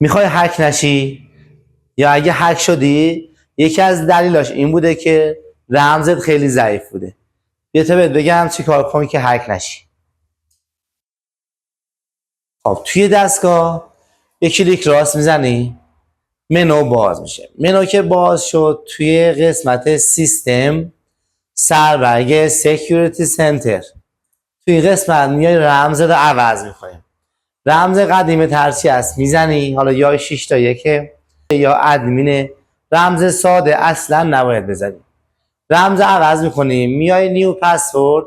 میخوای هک نشی یا اگه هک شدی یکی از دلیلاش این بوده که رمزت خیلی ضعیف بوده. بیا تا بهت بگم چی کار کنی که هک نشی. خب توی دستگاه یک کلیک راست میزنی، منو باز میشه. منو که باز شد توی قسمت سیستم سربرگ سکیوریتی سنتر توی قسمت میای رمز رو عوض میکنیم. رمز قدیم ترسی است میزنی، حالا یا 6 تا 1 یا ادمینه. رمز ساده اصلا نباید بزنی. رمز عوض میکنیم، میای نیو پسورد،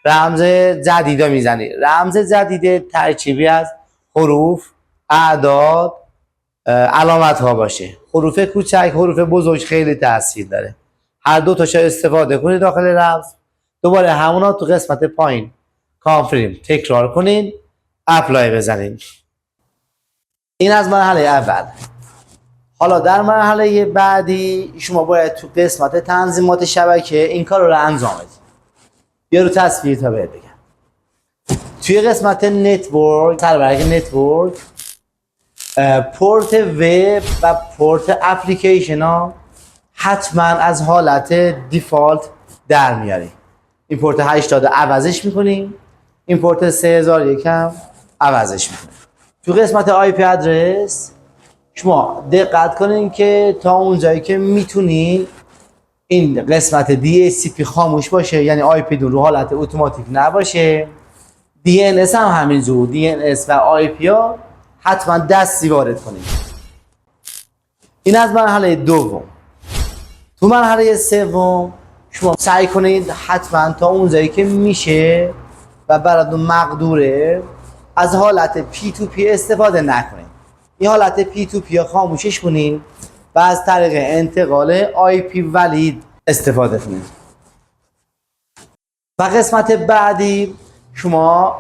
رمز جدیدا میزنی. رمز جدید ترکیبی از حروف، اعداد، علامت ها باشه. حروف کوچک، حروف بزرگ خیلی تاثیر داره. هر دو تاشو استفاده کنید داخل رمز. دوباره همونا تو قسمت پایین کانفرم تکرار کنین، اپلای بزنین. این از مرحله اول. حالا در مرحله بعدی شما باید تو قسمت تنظیمات شبکه این کار رو انجام بدید. بیا رو تصویر تا بهت بگم. توی قسمت نتورک، سربرگ نتورک، پورت وب و پورت اپلیکیشن ها حتما از حالت دیفالت در میاری. این پورت 80 عوضش میکنیم، این پورت 3001 هم عوضش میکنیم. تو قسمت آی پی ادرس شما دقت کنین که تا اونجایی که میتونین این قسمت DHCP خاموش باشه، یعنی آی پی دون رو حالت اتوماتیک نباشه. DNS هم همینجور، DNS و آی پی ها حتما دستی وارد کنید. این از مرحله دوم. تو مرحله سوم شما سعی کنید حتما تا اونجایی که میشه و براتون مقدوره از حالت P2P استفاده نکنید. این حالت P2P ها خاموشش کنید و از طریق انتقال IP ولید استفاده کنید. و قسمت بعدی شما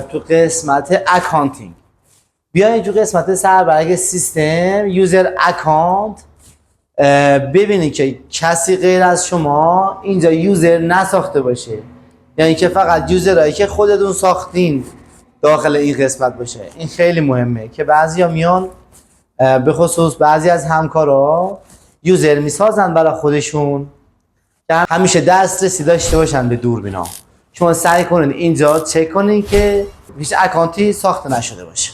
تو قسمت اکانتینگ بیاید تو قسمت سربرگ سیستم یوزر اکانت ببینید که کسی غیر از شما اینجا یوزر نساخته باشه، یعنی که فقط یوزرهایی که خودتون ساختین داخل این قسمت باشه. این خیلی مهمه که بعضیا میان به خصوص بعضی از همکارا یوزر میسازن برای خودشون که همیشه دسترسی داشته باشن به دوربینا. شما سعی کنین اینجا چک کنین که هیچ اکانتی ساخته نشده باشه.